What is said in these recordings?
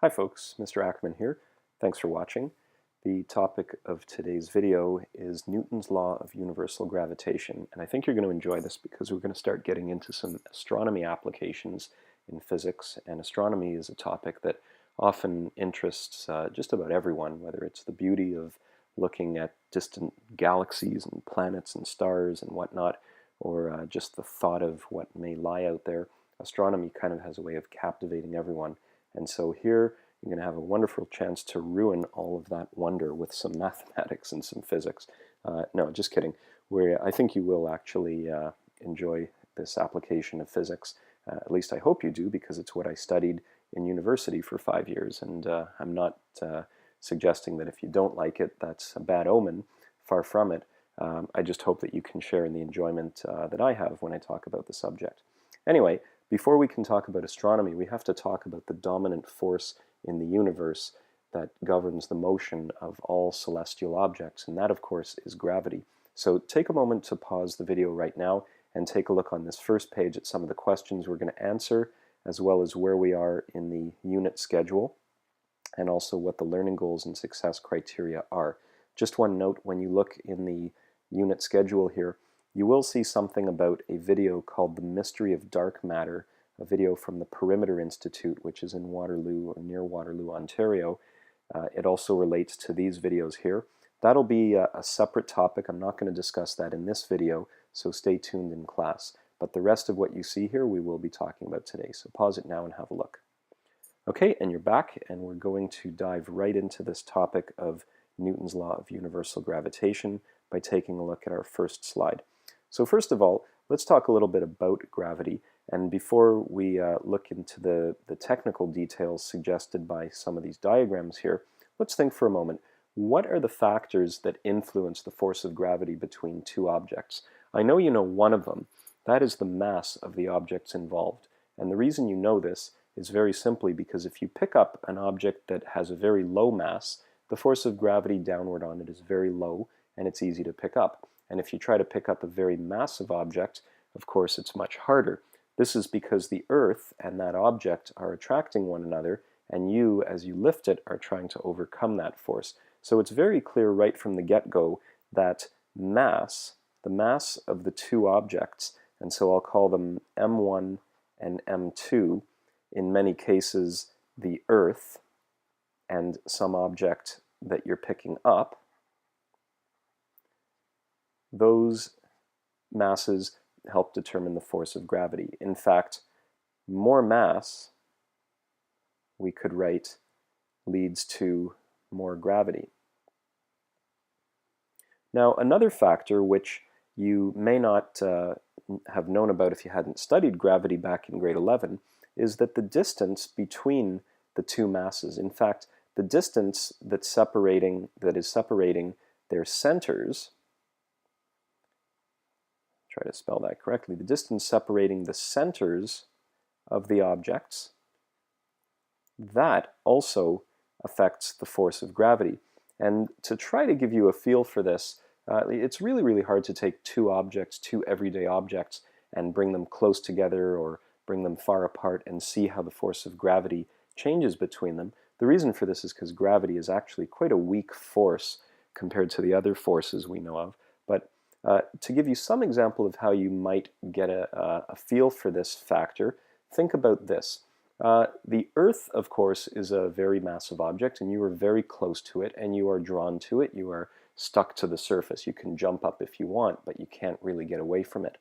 Hi folks, Mr. Ackerman here. Thanks for watching. The topic of today's video is Newton's law of universal gravitation, and I think you're going to enjoy this because we're going to start getting into some astronomy applications in physics, and astronomy is a topic that often interests just about everyone, whether it's the beauty of looking at distant galaxies and planets and stars and whatnot, or just the thought of what may lie out there. Astronomy kind of has a way of captivating everyone. And so here you're going to have a wonderful chance to ruin all of that wonder with some mathematics and some physics. No, just kidding. I think you will actually enjoy this application of physics. At least I hope you do, because it's what I studied in university for 5 years. And I'm not suggesting that if you don't like it, that's a bad omen. Far from it. I just hope that you can share in the enjoyment that I have when I talk about the subject. Anyway, before we can talk about astronomy, we have to talk about the dominant force in the universe that governs the motion of all celestial objects, and that, of course, is gravity. So take a moment to pause the video right now and take a look on this first page at some of the questions we're going to answer, as well as where we are in the unit schedule, and also what the learning goals and success criteria are. Just one note, when you look in the unit schedule here, you will see something about a video called The Mystery of Dark Matter, a video from the Perimeter Institute, which is in Waterloo, or near Waterloo, Ontario. It also relates to these videos here. That'll be a separate topic. I'm not going to discuss that in this video, so stay tuned in class. But the rest of what you see here we will be talking about today. So pause it now and have a look. Okay, and you're back, and we're going to dive right into this topic of Newton's law of universal gravitation by taking a look at our first slide. So first of all, let's talk a little bit about gravity. And before we look into the technical details suggested by some of these diagrams here, let's think for a moment. What are the factors that influence the force of gravity between two objects? I know you know one of them. That is the mass of the objects involved. And the reason you know this is very simply because if you pick up an object that has a very low mass, the force of gravity downward on it is very low, and it's easy to pick up. And if you try to pick up a very massive object, of course it's much harder. This is because the Earth and that object are attracting one another, and you, as you lift it, are trying to overcome that force. So it's very clear right from the get-go that mass, the mass of the two objects, and so I'll call them M1 and M2, in many cases the Earth and some object that you're picking up, those masses help determine the force of gravity. In fact, more mass, we could write, leads to more gravity. Now, another factor which you may not have known about if you hadn't studied gravity back in grade 11 is that the distance between the two masses, in fact, the distance that is separating their centers, try to spell that correctly, the distance separating the centers of the objects, that also affects the force of gravity. And to try to give you a feel for this, it's really, really hard to take two objects, two everyday objects, and bring them close together or bring them far apart and see how the force of gravity changes between them. The reason for this is because gravity is actually quite a weak force compared to the other forces we know of. But to give you some example of how you might get a feel for this factor, think about this. The Earth, of course, is a very massive object, and you are very close to it, and you are drawn to it. You are stuck to the surface. You can jump up if you want, but you can't really get away from it.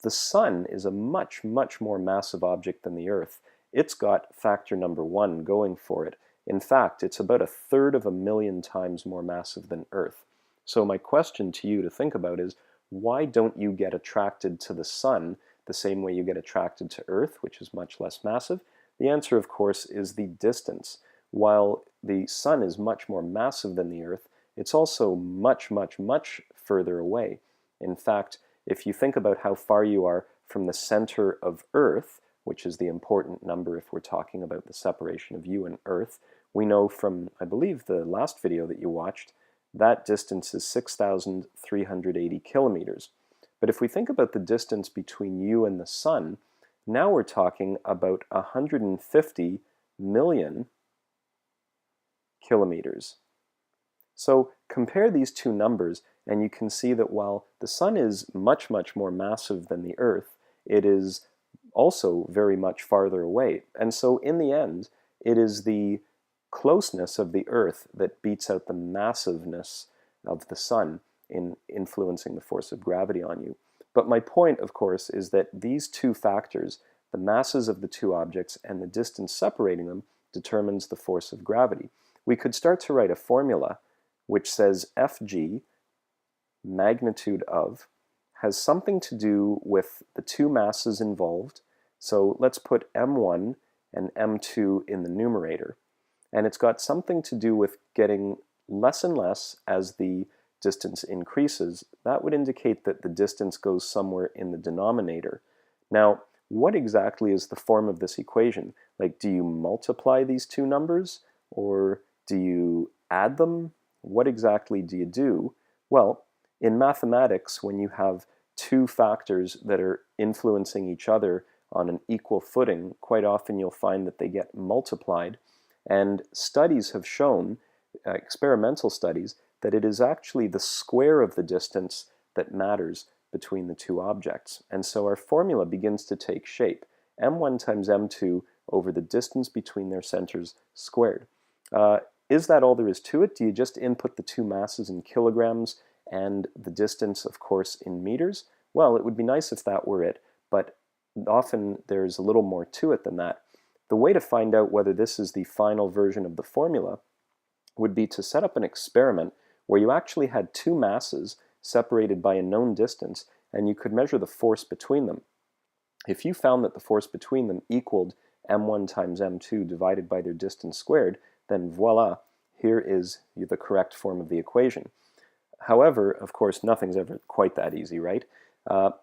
The Sun is a much, much more massive object than the Earth. It's got factor number 1 going for it. In fact, it's about 1/3 of a million times more massive than Earth. So my question to you to think about is, why don't you get attracted to the Sun the same way you get attracted to Earth, which is much less massive? The answer, of course, is the distance. While the Sun is much more massive than the Earth, it's also much, much, much further away. In fact, if you think about how far you are from the center of Earth, which is the important number if we're talking about the separation of you and Earth, we know from, I believe, the last video that you watched, that distance is 6,380 kilometers. But if we think about the distance between you and the Sun, now we're talking about 150 million kilometers. So compare these two numbers, and you can see that while the Sun is much, much more massive than the Earth, it is also very much farther away. And so in the end, it is the closeness of the Earth that beats out the massiveness of the Sun in influencing the force of gravity on you. But my point, of course, is that these two factors, the masses of the two objects and the distance separating them, determines the force of gravity. We could start to write a formula which says Fg, magnitude of, has something to do with the two masses involved. So let's put m1 and m2 in the numerator. And it's got something to do with getting less and less as the distance increases. That would indicate that the distance goes somewhere in the denominator. Now, what exactly is the form of this equation? Like, do you multiply these two numbers, or do you add them? What exactly do you do? Well, in mathematics, when you have two factors that are influencing each other on an equal footing, quite often you'll find that they get multiplied. And studies have shown, experimental studies, that it is actually the square of the distance that matters between the two objects. And so our formula begins to take shape. m1 times m2 over the distance between their centers squared. Is that all there is to it? Do you just input the two masses in kilograms and the distance, of course, in meters? Well, it would be nice if that were it, but often there's a little more to it than that. The way to find out whether this is the final version of the formula would be to set up an experiment where you actually had two masses separated by a known distance, and you could measure the force between them. If you found that the force between them equaled m1 times m2 divided by their distance squared, then voila, here is the correct form of the equation. However, of course, nothing's ever quite that easy, right? An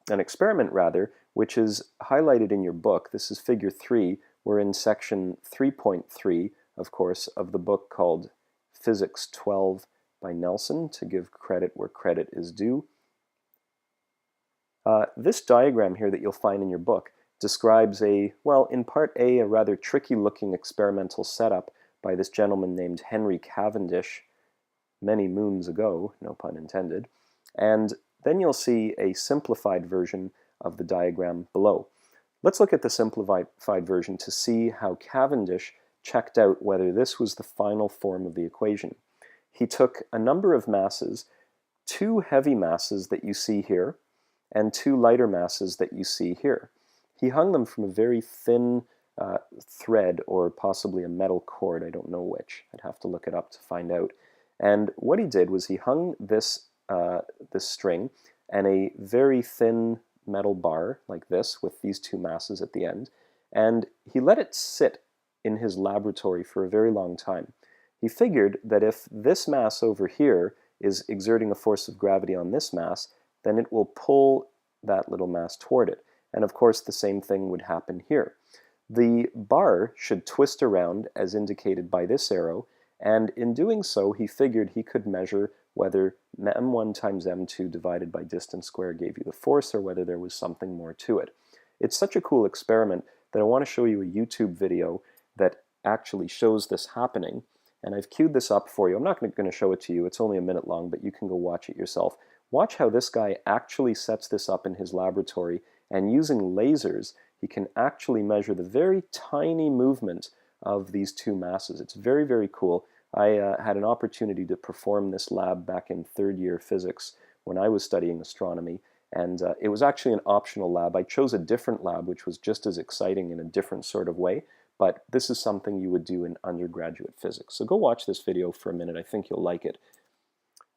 experiment, rather, which is highlighted in your book, this is figure 3, we're in section 3.3, of course, of the book called Physics 12 by Nelson, to give credit where credit is due. This diagram here that you'll find in your book describes well, in part a rather tricky-looking experimental setup by this gentleman named Henry Cavendish many moons ago, no pun intended, and then you'll see a simplified version of the diagram below. Let's look at the simplified version to see how Cavendish checked out whether this was the final form of the equation. He took a number of masses, two heavy masses that you see here, and two lighter masses that you see here. He hung them from a very thin thread, or possibly a metal cord, I don't know which. I'd have to look it up to find out. And what he did was he hung this string and a very thin metal bar like this with these two masses at the end, and he let it sit in his laboratory for a very long time. He figured that if this mass over here is exerting a force of gravity on this mass, then it will pull that little mass toward it. And of course the same thing would happen here. The bar should twist around as indicated by this arrow, and in doing so he figured he could measure whether m1 times m2 divided by distance squared gave you the force, or whether there was something more to it. It's such a cool experiment that I want to show you a YouTube video that actually shows this happening, and I've queued this up for you. I'm not going to show it to you, it's only a minute long, but you can go watch it yourself. Watch how this guy actually sets this up in his laboratory, and using lasers he can actually measure the very tiny movement of these two masses. It's very, very cool. I had an opportunity to perform this lab back in third year physics when I was studying astronomy, and it was actually an optional lab. I chose a different lab which was just as exciting in a different sort of way, but this is something you would do in undergraduate physics. So go watch this video for a minute, I think you'll like it.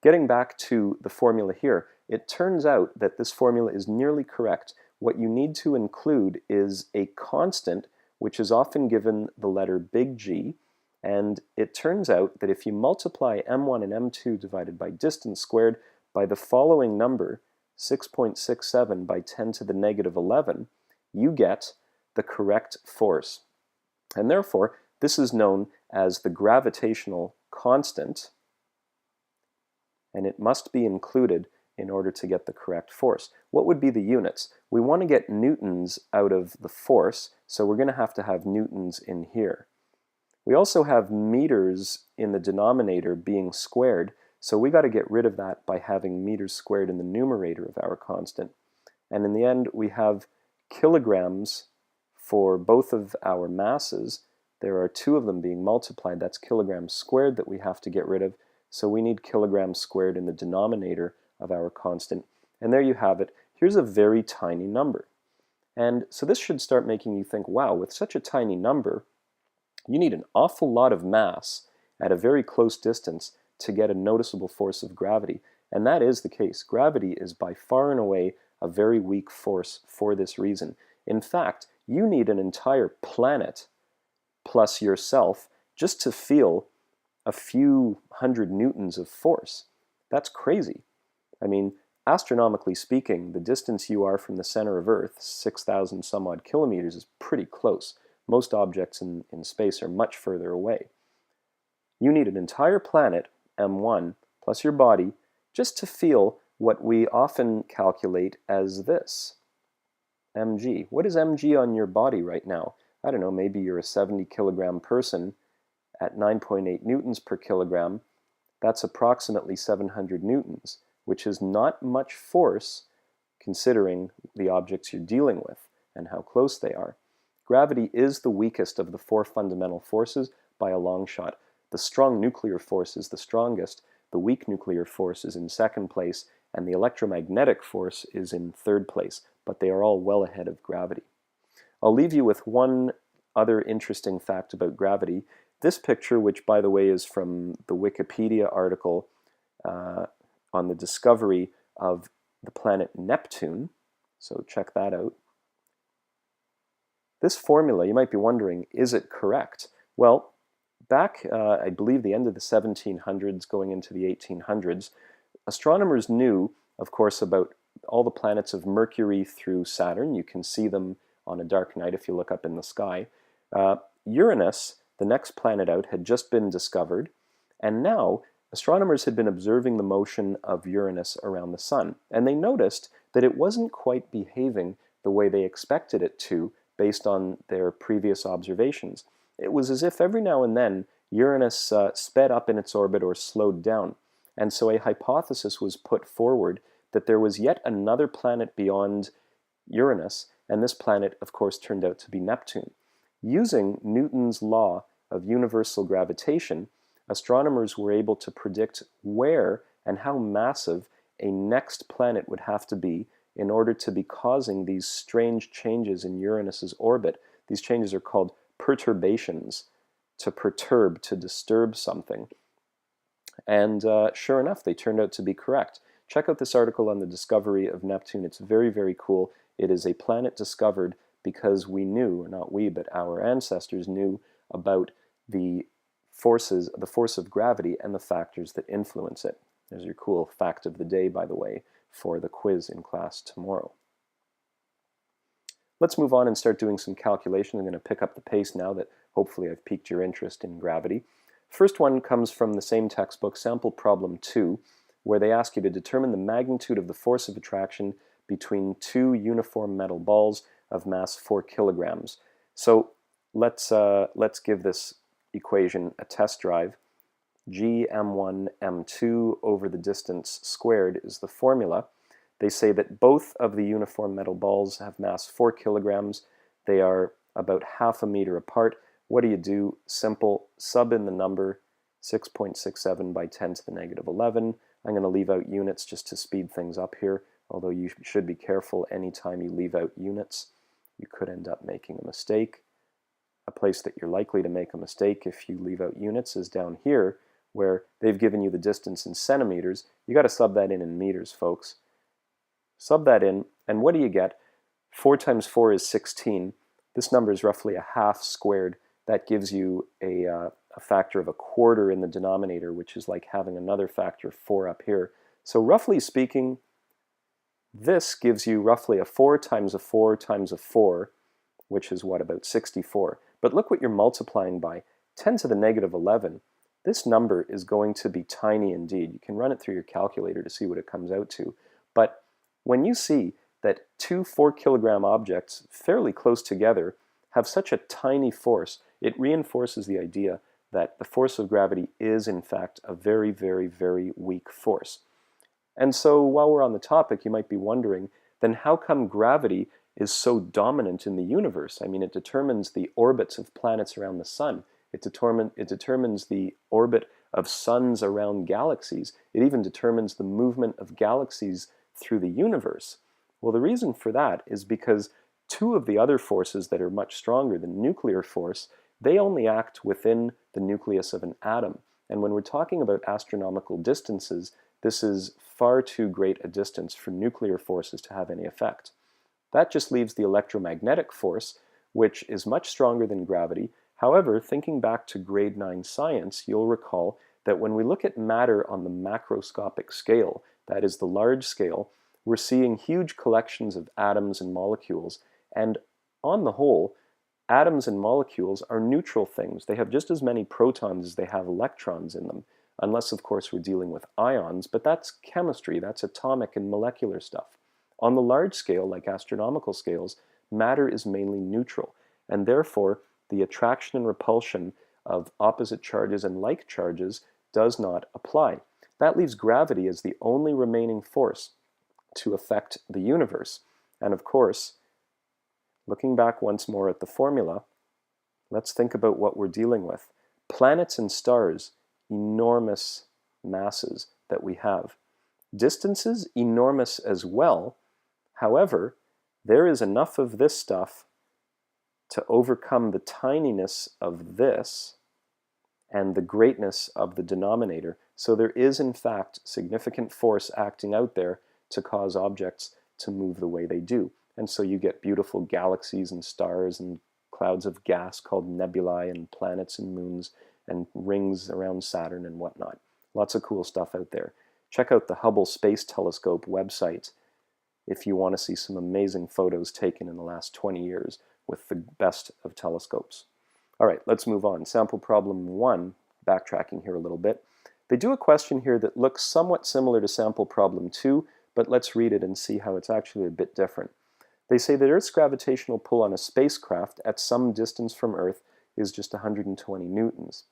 Getting back to the formula here, it turns out that this formula is nearly correct. What you need to include is a constant which is often given the letter big G, and it turns out that if you multiply m1 and m2 divided by distance squared by the following number, 6.67 by 10 to the negative 11, you get the correct force. And therefore, this is known as the gravitational constant, and it must be included in order to get the correct force. What would be the units? We want to get newtons out of the force, so we're going to have newtons in here. We also have meters in the denominator being squared, so we got to get rid of that by having meters squared in the numerator of our constant. And in the end, we have kilograms for both of our masses. There are two of them being multiplied. That's kilograms squared that we have to get rid of. So we need kilograms squared in the denominator of our constant. And there you have it. Here's a very tiny number. And so this should start making you think, wow, with such a tiny number, you need an awful lot of mass at a very close distance to get a noticeable force of gravity. And that is the case. Gravity is by far and away a very weak force for this reason. In fact, you need an entire planet plus yourself just to feel a few hundred newtons of force. That's crazy. I mean, astronomically speaking, the distance you are from the center of Earth, 6,000 some odd kilometers, is pretty close. Most objects in space are much further away. You need an entire planet, m1, plus your body, just to feel what we often calculate as this, mg. What is mg on your body right now? I don't know, maybe you're a 70 kilogram person at 9.8 newtons per kilogram. That's approximately 700 newtons, which is not much force considering the objects you're dealing with and how close they are. Gravity is the weakest of the four fundamental forces by a long shot. The strong nuclear force is the strongest, the weak nuclear force is in second place, and the electromagnetic force is in third place, but they are all well ahead of gravity. I'll leave you with one other interesting fact about gravity. This picture, which by the way is from the Wikipedia article on the discovery of the planet Neptune, so check that out. This formula, you might be wondering, is it correct? Well, back, I believe, the end of the 1700s, going into the 1800s, astronomers knew, of course, about all the planets of Mercury through Saturn. You can see them on a dark night if you look up in the sky. Uranus, the next planet out, had just been discovered, and now astronomers had been observing the motion of Uranus around the Sun, and they noticed that it wasn't quite behaving the way they expected it to based on their previous observations. It was as if every now and then Uranus sped up in its orbit or slowed down, and so a hypothesis was put forward that there was yet another planet beyond Uranus, and this planet, of course, turned out to be Neptune. Using Newton's law of universal gravitation, astronomers were able to predict where and how massive a next planet would have to be in order to be causing these strange changes in Uranus's orbit. These changes are called perturbations, to perturb, to disturb something. And sure enough, they turned out to be correct. Check out this article on the discovery of Neptune. It's very, very cool. It is a planet discovered because we knew, or not we, but our ancestors knew about the forces, the force of gravity and the factors that influence it. There's your cool fact of the day, by the way, for the quiz in class tomorrow. Let's move on and start doing some calculations. I'm going to pick up the pace now that hopefully I've piqued your interest in gravity. First one comes from the same textbook, Sample Problem 2, where they ask you to determine the magnitude of the force of attraction between two uniform metal balls of mass 4 kilograms. So let's give this equation a test drive. G m1 m2 over the distance squared is the formula. They say that both of the uniform metal balls have mass 4 kilograms. They are about half a meter apart. What do? Simple, sub in the number, 6.67 by 10 to the negative 11. I'm going to leave out units just to speed things up here, although you should be careful anytime you leave out units. You could end up making a mistake. A place that you're likely to make a mistake if you leave out units is down here, where they've given you the distance in centimeters. You got to sub that in meters, folks. Sub that in, and what do you get? 4 times 4 is 16. This number is roughly a half squared. That gives you a factor of 1/4 in the denominator, which is like having another factor 4 up here. So roughly speaking, this gives you roughly a 4 times a 4 times a 4, which is what, about 64. But look what you're multiplying by, 10 to the negative 11. This number is going to be tiny indeed. You can run it through your calculator to see what it comes out to. But when you see that two 4 kilogram objects fairly close together have such a tiny force, it reinforces the idea that the force of gravity is in fact a very, very, very weak force. And so while we're on the topic, you might be wondering, then how come gravity is so dominant in the universe? I mean, it determines the orbits of planets around the sun. It determines the orbit of suns around galaxies. It even determines the movement of galaxies through the universe. Well, the reason for that is because two of the other forces that are much stronger, the nuclear force, they only act within the nucleus of an atom. And when we're talking about astronomical distances, this is far too great a distance for nuclear forces to have any effect. That just leaves the electromagnetic force, which is much stronger than gravity. However, thinking back to grade 9 science, you'll recall that when we look at matter on the macroscopic scale, that is the large scale, we're seeing huge collections of atoms and molecules. And on the whole, atoms and molecules are neutral things. They have just as many protons as they have electrons in them, unless, of course, we're dealing with ions, but that's chemistry, that's atomic and molecular stuff. On the large scale, like astronomical scales, matter is mainly neutral, and therefore the attraction and repulsion of opposite charges and like charges does not apply. That leaves gravity as the only remaining force to affect the universe. And of course, looking back once more at the formula, let's think about what we're dealing with. Planets and stars, enormous masses that we have. Distances, enormous as well. However, there is enough of this stuff to overcome the tininess of this and the greatness of the denominator. So there is, in fact, significant force acting out there to cause objects to move the way they do. And so you get beautiful galaxies and stars and clouds of gas called nebulae and planets and moons and rings around Saturn and whatnot. Lots of cool stuff out there. Check out the Hubble Space Telescope website if you want to see some amazing photos taken in the last 20 years with the best of telescopes. All right, let's move on. Sample problem 1, backtracking here a little bit. They do a question here that looks somewhat similar to sample problem 2, but let's read it and see how it's actually a bit different. They say that Earth's gravitational pull on a spacecraft at some distance from Earth is just 120 newtons.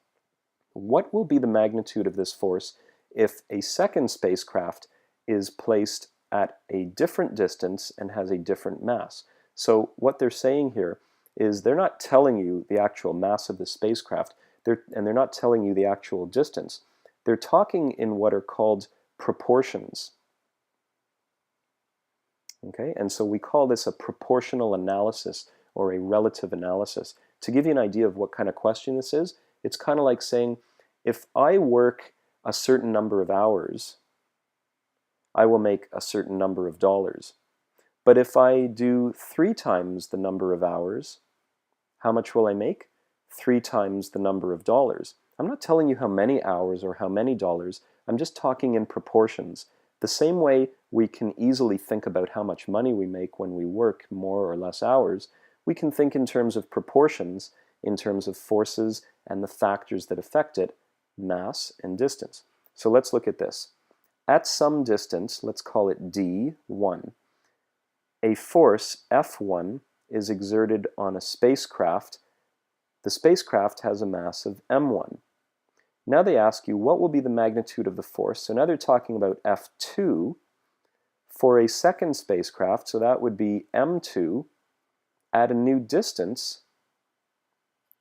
What will be the magnitude of this force if a second spacecraft is placed at a different distance and has a different mass? So what they're saying here is they're not telling you the actual mass of the spacecraft, and they're not telling you the actual distance. They're talking in what are called proportions. Okay, and so we call this a proportional analysis or a relative analysis. To give you an idea of what kind of question this is, it's kind of like saying, if I work a certain number of hours, I will make a certain number of dollars. But if I do 3 times the number of hours, how much will I make? 3 times the number of dollars. I'm not telling you how many hours or how many dollars. I'm just talking in proportions. The same way we can easily think about how much money we make when we work more or less hours, we can think in terms of proportions, in terms of forces and the factors that affect it, mass and distance. So let's look at this. At some distance, let's call it d1, a force F1 is exerted on a spacecraft. The spacecraft has a mass of m1. Now they ask you what will be the magnitude of the force. So now they're talking about F2 for a second spacecraft, so that would be m2 at a new distance.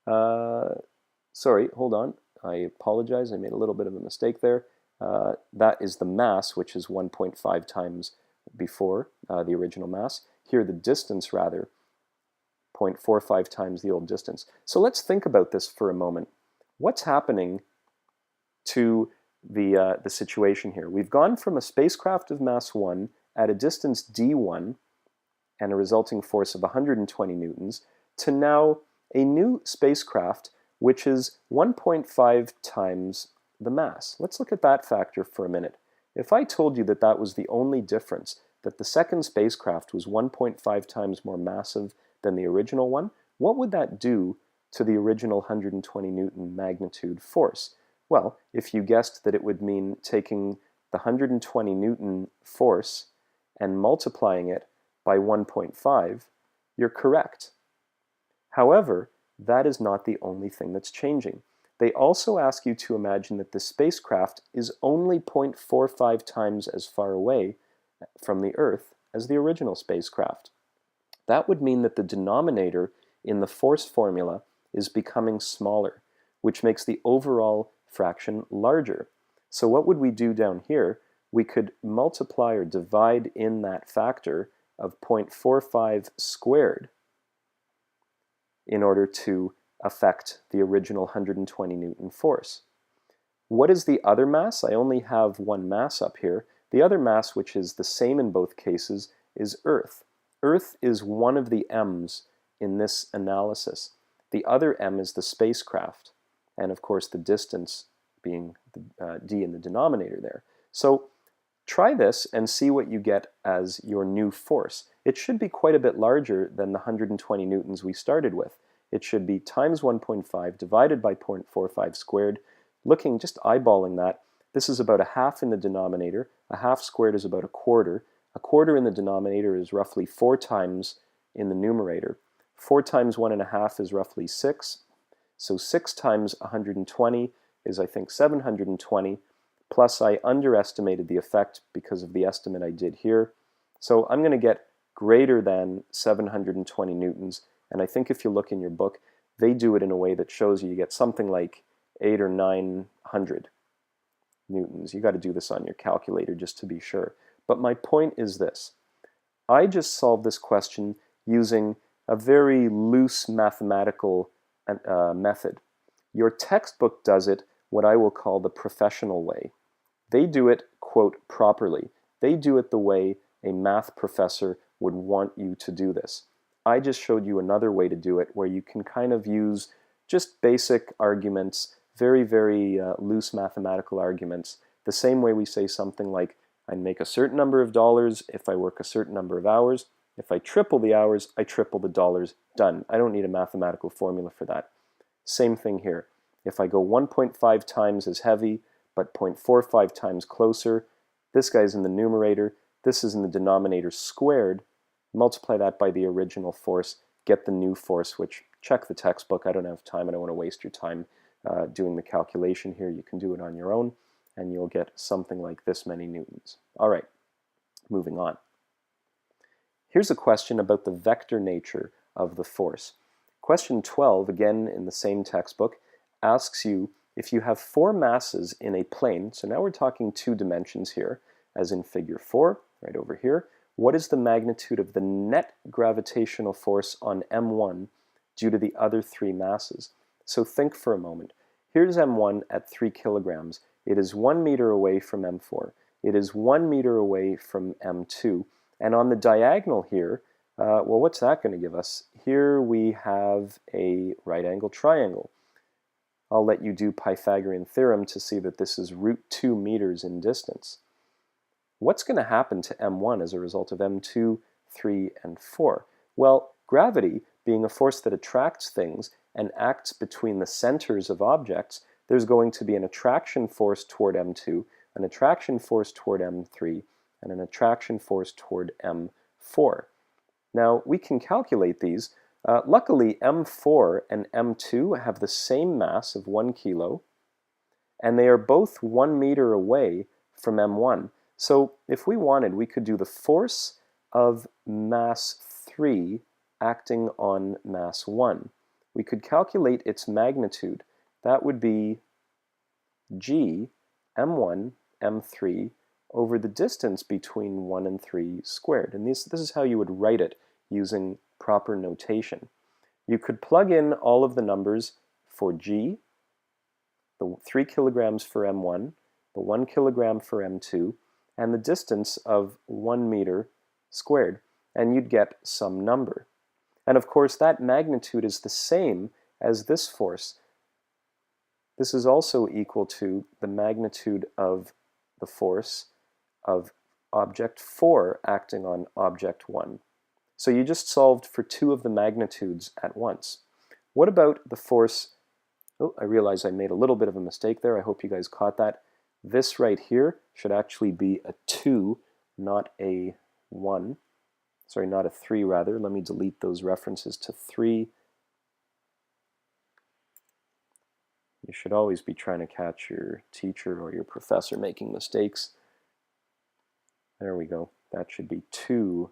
Sorry, hold on. I apologize. I made a little bit of a mistake there. That is the mass, which is 1.5 times before the original mass. Here the distance, rather, 0.45 times the old distance. So let's think about this for a moment. What's happening to the situation here? We've gone from a spacecraft of mass 1 at a distance d1 and a resulting force of 120 newtons to now a new spacecraft which is 1.5 times the mass. Let's look at that factor for a minute. If I told you that that was the only difference, that the second spacecraft was 1.5 times more massive than the original one, what would that do to the original 120 Newton magnitude force? Well, if you guessed that it would mean taking the 120 Newton force and multiplying it by 1.5, you're correct. However, that is not the only thing that's changing. They also ask you to imagine that the spacecraft is only 0.45 times as far away from the Earth as the original spacecraft. That would mean that the denominator in the force formula is becoming smaller, which makes the overall fraction larger. So what would we do down here? We could multiply or divide in that factor of 0.45 squared in order to affect the original 120 Newton force. What is the other mass? I only have one mass up here. The other mass, which is the same in both cases, is Earth. Earth is one of the m's in this analysis. The other m is the spacecraft, and of course the distance being the d in the denominator there. So try this and see what you get as your new force. It should be quite a bit larger than the 120 newtons we started with. It should be times 1.5 divided by 0.45 squared. Looking, just eyeballing that, this is about a half in the denominator. A half squared is about a quarter. A quarter in the denominator is roughly 4 times in the numerator. 4 times 1.5 is roughly 6. So 6 times 120 is, I think, 720. Plus I underestimated the effect because of the estimate I did here. So I'm going to get greater than 720 newtons. And I think if you look in your book, they do it in a way that shows you get something like 800 or 900 newtons. You got to do this on your calculator just to be sure. But my point is this. I just solved this question using a very loose mathematical method. Your textbook does it what I will call the professional way. They do it, quote, properly. They do it the way a math professor would want you to do this. I just showed you another way to do it where you can kind of use just basic arguments, very, very loose mathematical arguments, the same way we say something like, I make a certain number of dollars if I work a certain number of hours. If I triple the hours, I triple the dollars. Done. I don't need a mathematical formula for that. Same thing here. If I go 1.5 times as heavy, but 0.45 times closer, this guy's in the numerator, this is in the denominator squared, multiply that by the original force, get the new force, which, check the textbook. I don't have time. I don't want to waste your time doing the calculation here. You can do it on your own, and you'll get something like this many newtons. All right, moving on. Here's a question about the vector nature of the force. Question 12, again in the same textbook, asks you if you have 4 masses in a plane, so now we're talking 2 dimensions here, as in figure 4, right over here, what is the magnitude of the net gravitational force on M1 due to the other 3 masses? So think for a moment. Here's M1 at 3 kilograms. It is 1 meter away from M4. It is 1 meter away from M2. And on the diagonal here, well, what's that going to give us? Here we have a right angle triangle. I'll let you do Pythagorean theorem to see that this is root 2 meters in distance. What's going to happen to M1 as a result of M2, 3, and 4? Well, gravity, being a force that attracts things and acts between the centers of objects, there's going to be an attraction force toward M2, an attraction force toward M3, and an attraction force toward M4. Now, we can calculate these. Luckily, M4 and M2 have the same mass of 1 kilo, and they are both 1 meter away from M1. So if we wanted, we could do the force of mass 3 acting on mass 1. We could calculate its magnitude. That would be g m1 m3 over the distance between 1 and 3 squared. And this is how you would write it using proper notation. You could plug in all of the numbers for g, the 3 kilograms for m1, the 1 kilogram for m2, and the distance of 1 meter squared, and you'd get some number. And of course, that magnitude is the same as this force. This is also equal to the magnitude of the force of object 4 acting on object 1. So you just solved for 2 of the magnitudes at once. What about the force? Oh, I realize I made a little bit of a mistake there. I hope you guys caught that. This right here should actually be a 2, not a 1. Sorry, not a 3 rather. Let me delete those references to 3 You should always be trying to catch your teacher or your professor making mistakes. There we go. That should be 2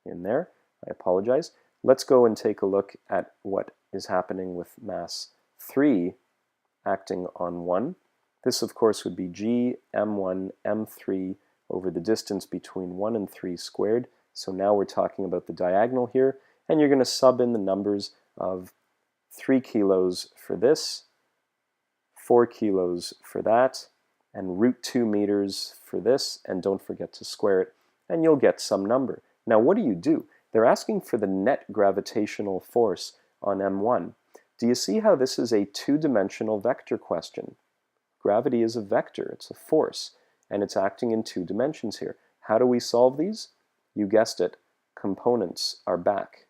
in there. I apologize. Let's go and take a look at what is happening with mass 3 acting on 1. This, of course, would be g m1 m3 over the distance between 1 and 3 squared. So now we're talking about the diagonal here, and you're going to sub in the numbers of 3 kilos for this, 4 kilos for that, and root 2 meters for this, and don't forget to square it, and you'll get some number. Now what do? They're asking for the net gravitational force on M1. Do you see how this is a 2-dimensional vector question? Gravity is a vector, it's a force, and it's acting in 2 dimensions here. How do we solve these? You guessed it, components are back.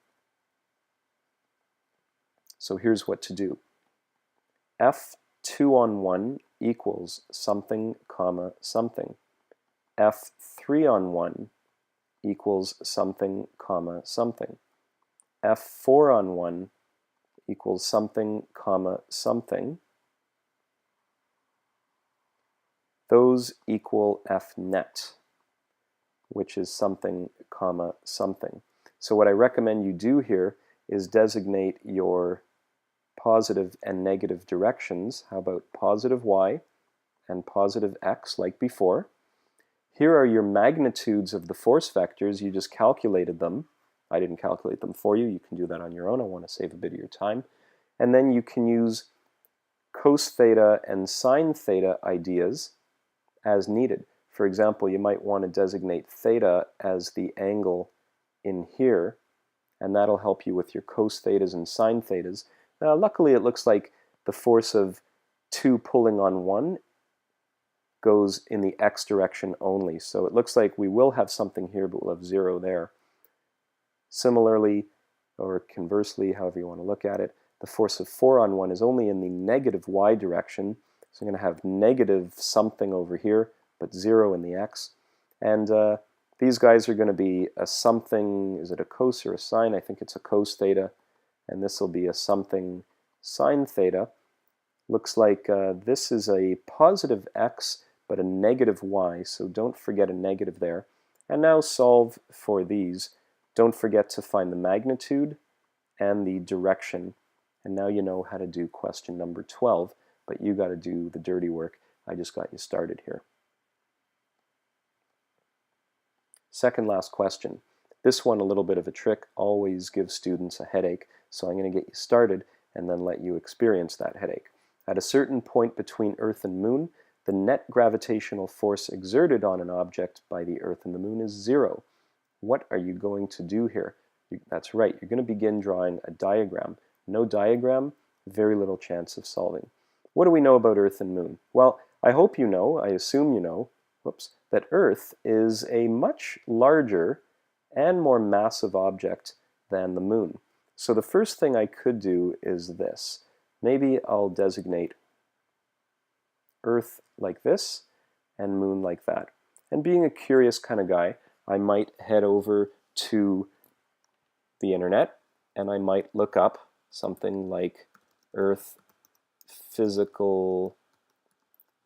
So here's what to do. F2 on 1 equals something, comma, something. F3 on 1 equals something, comma, something. F4 on 1 equals something, comma, something. Those equal F net, which is something, comma, something. So what I recommend you do here is designate your positive and negative directions. How about positive y and positive x like before? Here are your magnitudes of the force vectors. You just calculated them. I didn't calculate them for you. You can do that on your own. I want to save a bit of your time. And then you can use cos theta and sine theta ideas as needed. For example, you might want to designate theta as the angle in here, and that'll help you with your cos thetas and sine thetas. Now, luckily, it looks like the force of 2 pulling on 1 goes in the x direction only. So it looks like we will have something here, but we'll have 0 there. Similarly, or conversely, however you want to look at it, the force of 4 on 1 is only in the negative y direction. So I'm going to have negative something over here, but 0 in the x. And these guys are going to be a something, is it a cos or a sine? I think it's a cos theta. And this will be a something sine theta. Looks like this is a positive x, but a negative y, so don't forget a negative there. And now solve for these. Don't forget to find the magnitude and the direction. And now you know how to do question number 12, but you got to do the dirty work. I just got you started here. Second last question. This one, a little bit of a trick, always gives students a headache, so I'm going to get you started and then let you experience that headache. At a certain point between Earth and Moon, the net gravitational force exerted on an object by the Earth and the Moon is 0. What are you going to do here? That's right, you're going to begin drawing a diagram. No diagram, very little chance of solving. What do we know about Earth and Moon? Well, I hope you know, I assume you know, that Earth is a much larger and more massive object than the Moon. So the first thing I could do is this. Maybe I'll designate Earth like this and Moon like that. And being a curious kind of guy, I might head over to the internet and I might look up something like Earth physical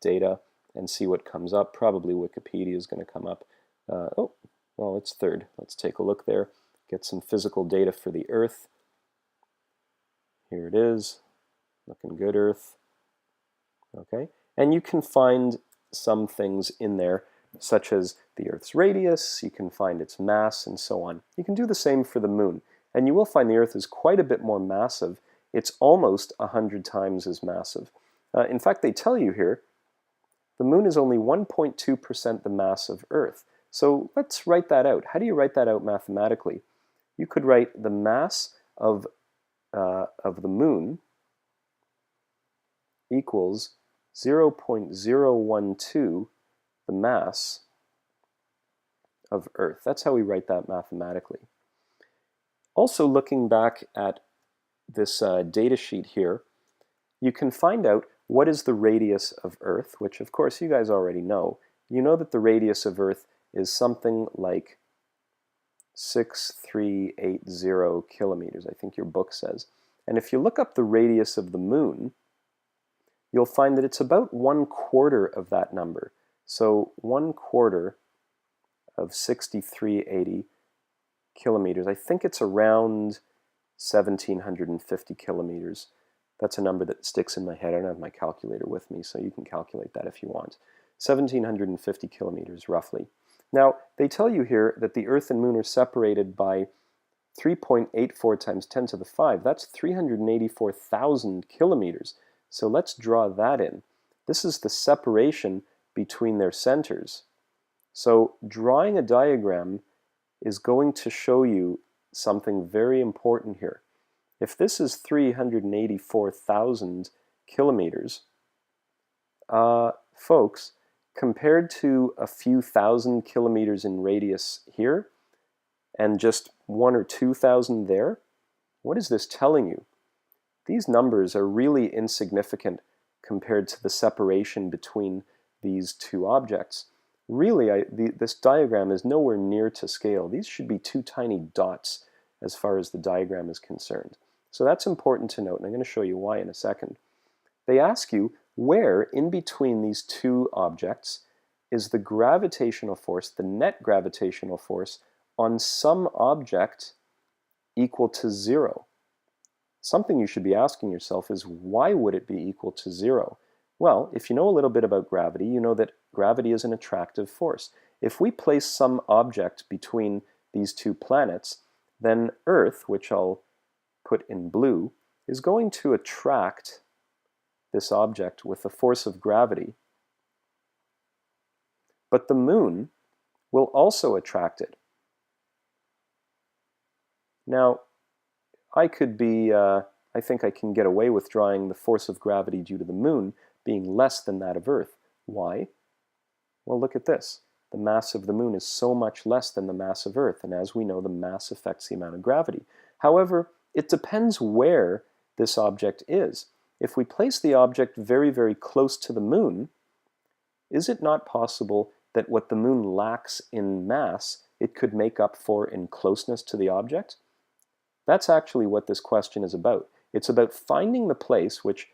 data and see what comes up. Probably Wikipedia is going to come up. Oh, well, it's third. Let's take a look there. Get some physical data for the Earth. Here it is. Looking good, Earth. Okay, and you can find some things in there, such as the Earth's radius, you can find its mass, and so on. You can do the same for the Moon, and you will find the Earth is quite a bit more massive. It's almost 100 times as massive. In fact, they tell you here, the Moon is only 1.2% the mass of Earth. So let's write that out. How do you write that out mathematically? You could write the mass of the Moon equals 0.012 the mass of Earth. That's how we write that mathematically. Also, looking back at this data sheet here, you can find out what is the radius of Earth, which of course you guys already know. You know that the radius of Earth is something like 6380 kilometers, I think your book says. And if you look up the radius of the Moon, you'll find that it's about 1/4 of that number. So 1/4 of 6380 kilometers, I think it's around 1750 kilometers. That's a number that sticks in my head. I don't have my calculator with me, so you can calculate that if you want. 1750 kilometers, roughly. Now, they tell you here that the Earth and Moon are separated by 3.84 times 10 to the 5. That's 384,000 kilometers. So let's draw that in. This is the separation between their centers. So drawing a diagram is going to show you something very important here. If this is 384,000 kilometers, folks, compared to a few thousand kilometers in radius here, and just 1,000 or 2,000 there, what is this telling you? These numbers are really insignificant compared to the separation between these two objects. Really, this diagram is nowhere near to scale. These should be two tiny dots as far as the diagram is concerned. So that's important to note, and I'm going to show you why in a second. They ask you where in between these two objects is the gravitational force, the net gravitational force, on some object equal to 0. Something you should be asking yourself is, why would it be equal to 0? Well, if you know a little bit about gravity, you know that gravity is an attractive force. If we place some object between these two planets, then Earth, which I'll put in blue, is going to attract this object with the force of gravity. But the Moon will also attract it. Now, I think I can get away with drawing the force of gravity due to the Moon being less than that of Earth. Why? Well, look at this. The mass of the Moon is so much less than the mass of Earth, and as we know, the mass affects the amount of gravity. However, it depends where this object is. If we place the object very, very close to the Moon, is it not possible that what the Moon lacks in mass, it could make up for in closeness to the object? That's actually what this question is about. It's about finding the place which,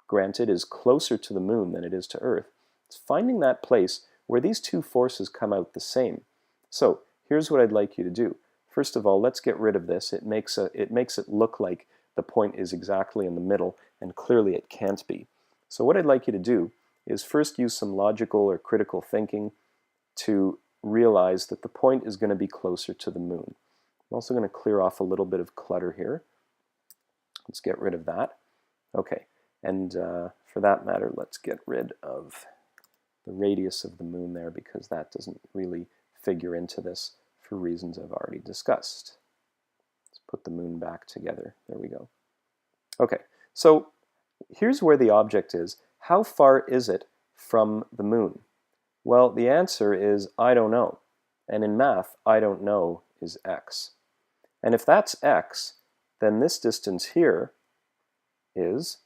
granted, is closer to the Moon than it is to Earth. It's finding that place where these two forces come out the same. So here's what I'd like you to do. First of all, let's get rid of this. It makes it look like the point is exactly in the middle, and clearly it can't be. So what I'd like you to do is first use some logical or critical thinking to realize that the point is going to be closer to the Moon. I'm also going to clear off a little bit of clutter here. Let's get rid of that. Okay, and for that matter, let's get rid of the radius of the Moon there, because that doesn't really figure into this for reasons I've already discussed. Let's put the Moon back together. There we go. Okay, so here's where the object is. How far is it from the Moon? Well, the answer is I don't know. And in math, I don't know is x. And if that's x, then this distance here is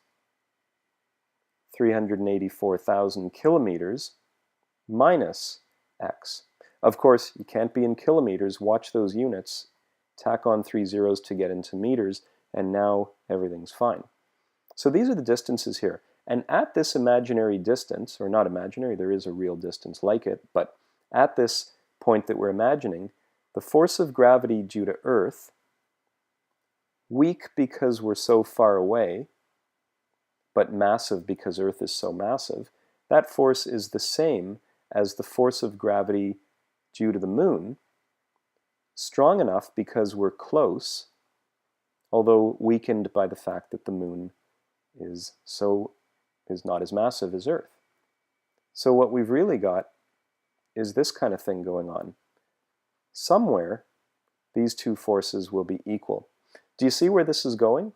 384,000 kilometers minus x. Of course, you can't be in kilometers. Watch those units. Tack on 3 zeros to get into meters, and now everything's fine. So these are the distances here. And at this imaginary distance, or not imaginary, there is a real distance like it, but at this point that we're imagining, the force of gravity due to Earth, weak because we're so far away, but massive because Earth is so massive, that force is the same as the force of gravity due to the Moon, strong enough because we're close, although weakened by the fact that the Moon is not as massive as Earth. So what we've really got is this kind of thing going on. Somewhere, these two forces will be equal. Do you see where this is going?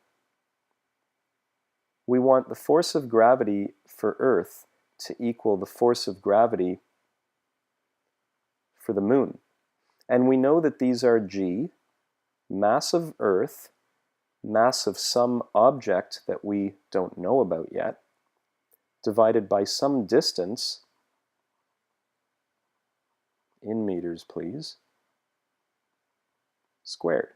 We want the force of gravity for Earth to equal the force of gravity for the Moon. And we know that these are g, mass of Earth, mass of some object that we don't know about yet, divided by some distance, in meters please, squared.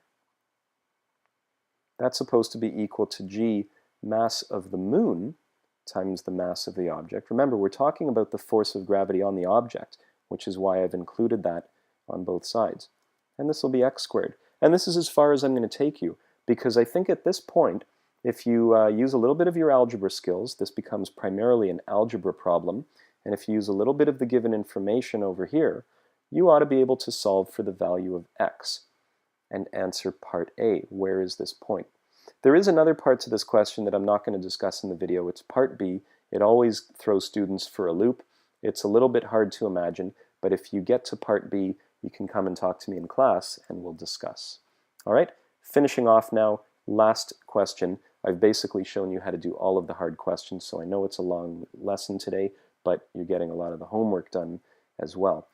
That's supposed to be equal to g, mass of the Moon, times the mass of the object. Remember, we're talking about the force of gravity on the object, which is why I've included that on both sides. And this will be x squared. And this is as far as I'm going to take you, because I think at this point, if you use a little bit of your algebra skills, this becomes primarily an algebra problem, and if you use a little bit of the given information over here, you ought to be able to solve for the value of x and answer part A. Where is this point? There is another part to this question that I'm not going to discuss in the video. It's part B. It always throws students for a loop. It's a little bit hard to imagine, but if you get to part B, you can come and talk to me in class and we'll discuss. All right, finishing off now, last question. I've basically shown you how to do all of the hard questions, so I know it's a long lesson today, but you're getting a lot of the homework done as well.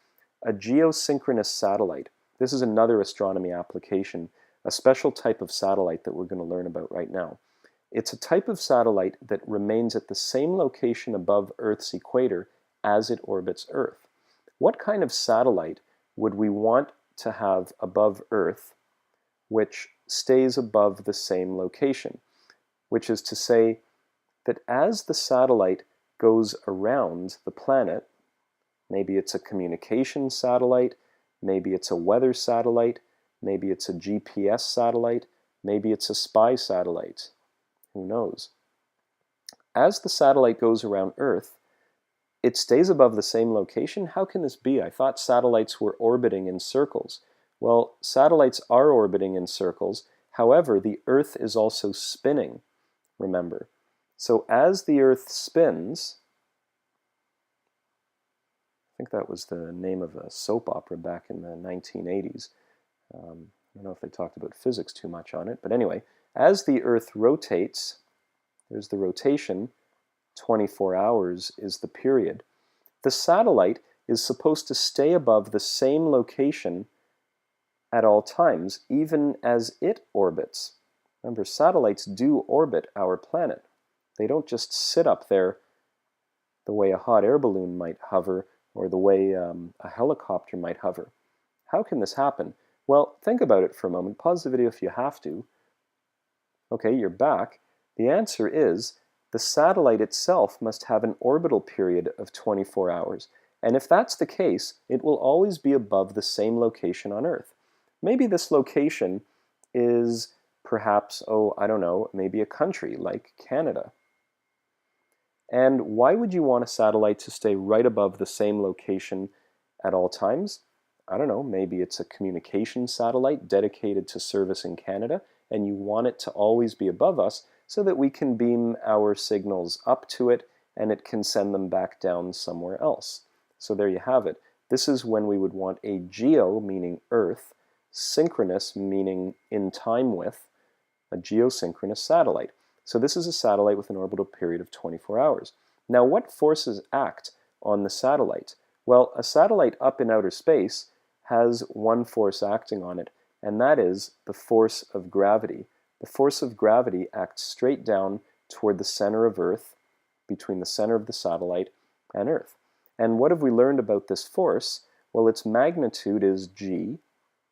A geosynchronous satellite. This is another astronomy application, a special type of satellite that we're going to learn about right now. It's a type of satellite that remains at the same location above Earth's equator as it orbits Earth. What kind of satellite would we want to have above Earth which stays above the same location? Which is to say that as the satellite goes around the planet, maybe it's a communication satellite, maybe it's a weather satellite, maybe it's a GPS satellite, maybe it's a spy satellite. Who knows? As the satellite goes around Earth, it stays above the same location? How can this be? I thought satellites were orbiting in circles. Well, satellites are orbiting in circles. However, the Earth is also spinning, remember. So as the Earth spins, I think that was the name of a soap opera back in the 1980s. I don't know if they talked about physics too much on it, but anyway, as the Earth rotates, there's the rotation, 24 hours is the period. The satellite is supposed to stay above the same location at all times, even as it orbits. Remember, satellites do orbit our planet. They don't just sit up there the way a hot air balloon might hover or the way a helicopter might hover. How can this happen? Well, think about it for a moment. Pause the video if you have to. Okay, you're back. The answer is the satellite itself must have an orbital period of 24 hours. And if that's the case, it will always be above the same location on Earth. Maybe this location is perhaps, oh, I don't know, maybe a country like Canada. And why would you want a satellite to stay right above the same location at all times? I don't know, maybe it's a communication satellite dedicated to service in Canada, and you want it to always be above us so that we can beam our signals up to it and it can send them back down somewhere else. So there you have it. This is when we would want a geo, meaning Earth, synchronous, meaning in time with, a geosynchronous satellite. So this is a satellite with an orbital period of 24 hours. Now, what forces act on the satellite? Well, a satellite up in outer space has one force acting on it, and that is the force of gravity. The force of gravity acts straight down toward the center of Earth, between the center of the satellite and Earth. And what have we learned about this force? Well, its magnitude is g,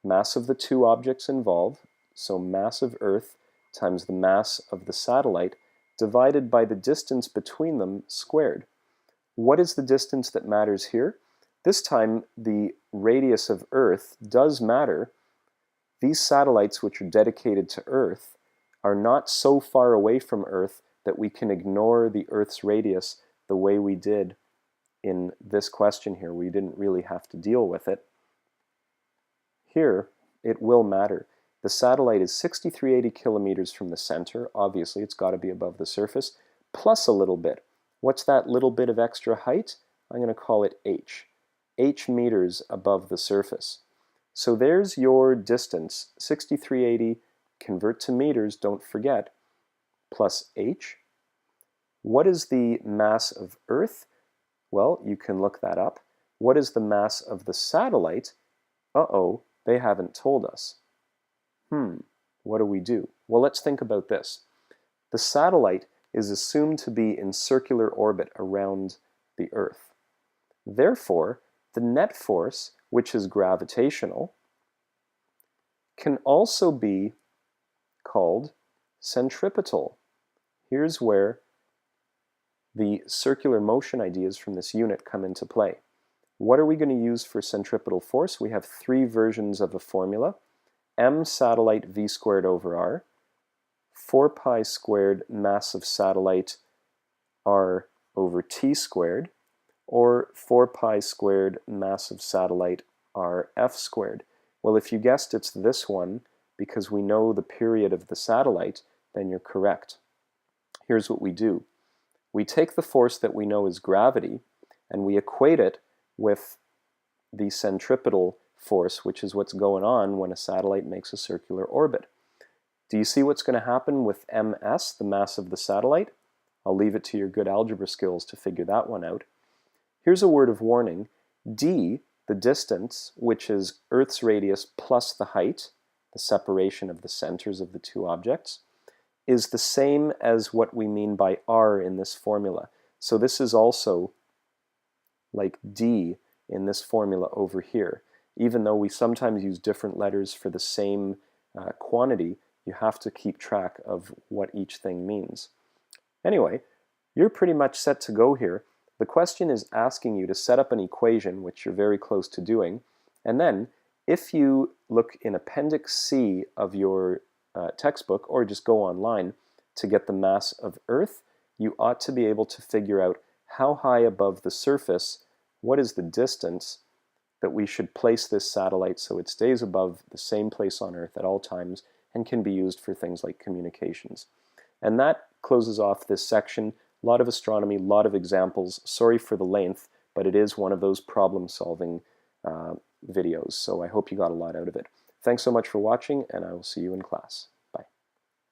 mass of the two objects involved, so mass of Earth times the mass of the satellite, divided by the distance between them squared. What is the distance that matters here? This time, the radius of Earth does matter. These satellites, which are dedicated to Earth, are not so far away from Earth that we can ignore the Earth's radius the way we did in this question here. We didn't really have to deal with it. Here, it will matter. The satellite is 6,380 kilometers from the center. Obviously, it's got to be above the surface, plus a little bit. What's that little bit of extra height? I'm going to call it h. H meters above the surface. So there's your distance, 6,380, convert to meters, don't forget, plus h. What is the mass of Earth? Well, you can look that up. What is the mass of the satellite? Uh-oh, they haven't told us. What do we do? Well, let's think about this. The satellite is assumed to be in circular orbit around the Earth. Therefore, the net force, which is gravitational, can also be called centripetal. Here's where the circular motion ideas from this unit come into play. What are we going to use for centripetal force? We have three versions of a formula: m satellite v squared over r, 4 pi squared mass of satellite r over t squared, or 4 pi squared mass of satellite r f squared. Well, if you guessed it's this one, because we know the period of the satellite, then you're correct. Here's what we do. We take the force that we know is gravity, and we equate it with the centripetal force, which is what's going on when a satellite makes a circular orbit. Do you see what's going to happen with ms, the mass of the satellite? I'll leave it to your good algebra skills to figure that one out. Here's a word of warning. D, the distance, which is Earth's radius plus the height, the separation of the centers of the two objects, is the same as what we mean by r in this formula. So this is also like d in this formula over here. Even though we sometimes use different letters for the same quantity, you have to keep track of what each thing means. Anyway, you're pretty much set to go here. The question is asking you to set up an equation, which you're very close to doing, and then if you look in Appendix C of your textbook, or just go online to get the mass of Earth, you ought to be able to figure out how high above the surface, what is the distance that we should place this satellite so it stays above the same place on Earth at all times and can be used for things like communications. And that closes off this section. A lot of astronomy, a lot of examples. Sorry for the length, but it is one of those problem-solving videos, so I hope you got a lot out of it. Thanks so much for watching, and I will see you in class.